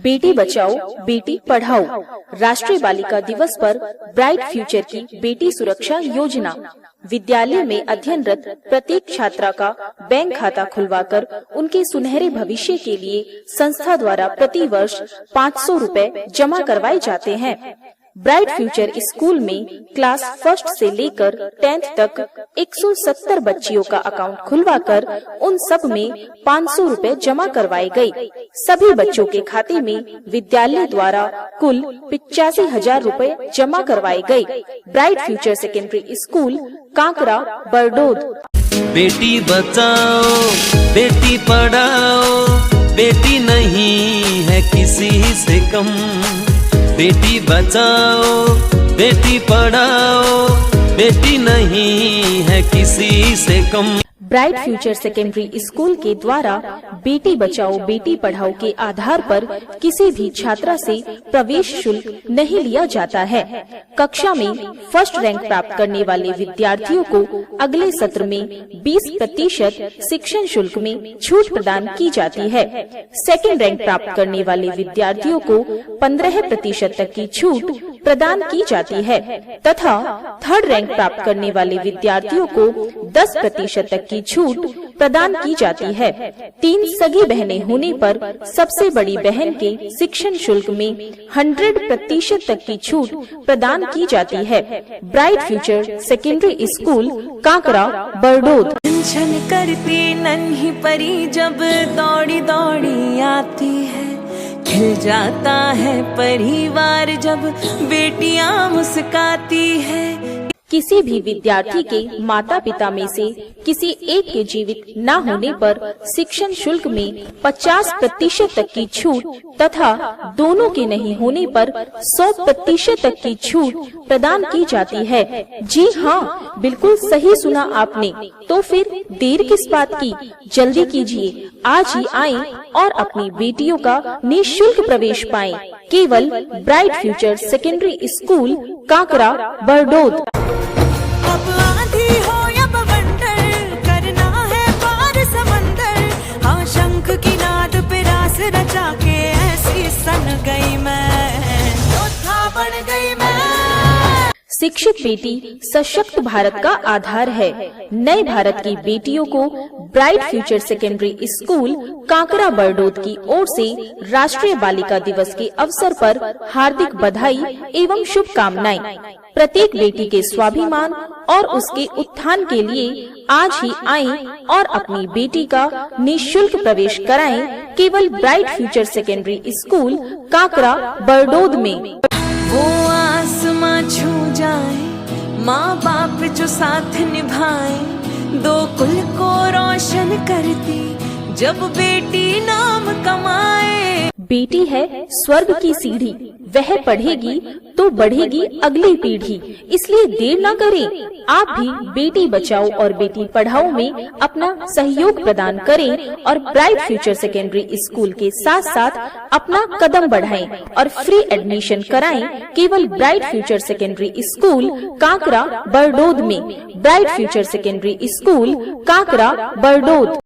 बेटी बचाओ बेटी पढ़ाओ राष्ट्रीय बालिका दिवस पर ब्राइट फ्यूचर की बेटी सुरक्षा योजना। विद्यालय में अध्ययनरत प्रत्येक छात्रा का बैंक खाता खुलवाकर उनके सुनहरे भविष्य के लिए संस्था द्वारा प्रति वर्ष 500 रुपए जमा करवाए जाते हैं। ब्राइट फ्यूचर स्कूल में क्लास फर्स्ट से लेकर 10th तक 170 बच्चियों का अकाउंट खुलवाकर उन सब में 500 रुपए जमा करवाए गए। सभी बच्चों के खाते में विद्यालय द्वारा कुल 85,000 रुपए जमा करवाए गए। Bright future secondary school Kankra Bardod. Beti Bachao Beti Padhao, बेटी नहीं है किसी से कम। बेटी बचाओ बेटी पढ़ाओ, बेटी नहीं है किसी से कम। ब्राइट फ्यूचर सेकेंडरी स्कूल के द्वारा बेटी बचाओ बेटी पढ़ाओ के आधार पर किसी भी छात्रा से प्रवेश शुल्क नहीं लिया जाता है। कक्षा में फर्स्ट रैंक प्राप्त करने वाले विद्यार्थियों को अगले सत्र में 20% शिक्षण शुल्क में छूट प्रदान की जाती है। सेकंड रैंक प्राप्त करने वाले विद्यार्थियों को 15% तक की छूट प्रदान की जाती है तथा थर्ड रैंक प्राप्त करने वाले विद्यार्थियों को 10% तक की छूट प्रदान की जाती है। 3 सगी बहनें होने पर सबसे बड़ी बहन के शिक्षण शुल्क में 100% तक की छूट प्रदान की जाती है। Bright future secondary school Kankra Bardod. Tension करती नन्ही परी जब दौड़ी दौड़ी आती है, खिल जाता है परिवार जब बेटियां मुस्काती है। किसी भी विद्यार्थी के माता पिता में से किसी एक के जीवित न होने पर शिक्षण शुल्क में 50% तक की छूट तथा दोनों के नहीं होने पर 100% तक की छूट प्रदान की जाती है। जी हाँ, बिल्कुल सही सुना आपने। तो फिर देर किस बात की, जल्दी कीजिए, आज ही आएं और अपनी बेटियों का निःशुल्क प्रवेश पाएं। केवल bright future secondary school Kankra Bardod. अब आंधी हो या बवंडर, करना है पार समंदर। हाँ, शंख की नाद पे रास रचा के ऐसी सन गई मैं, योद्धा बन गई मैं। शिक्षित बेटी सशक्त भारत का आधार है। नए भारत की बेटियों को bright future secondary school Kankra Bardod की ओर से राष्ट्रीय बालिका दिवस के अवसर पर हार्दिक बधाई एवं शुभकामनाएं। प्रत्येक बेटी के स्वाभिमान और उसके उत्थान के लिए आज ही आएं और अपनी बेटी का निःशुल्क प्रवेश कराएं केवल bright future secondary school Kankra Bardod में। वो आसमां छू जाए, माँ बाप जो साथ निभाए, दो कुल को रोशन करती जब बेटी नाम कमाए। बेटी है स्वर्ग की सीढ़ी, वह पढ़ेगी तो बढ़ेगी अगली पीढ़ी। इसलिए देर न करें, आप भी बेटी बचाओ और बेटी पढ़ाओ में अपना सहयोग प्रदान करें और ब्राइट फ्यूचर सेकेंडरी स्कूल के साथ साथ अपना कदम बढ़ाएं और फ्री एडमिशन कराएं केवल bright future secondary school Kankra Bardod में। Bright future secondary school Kankra Bardod.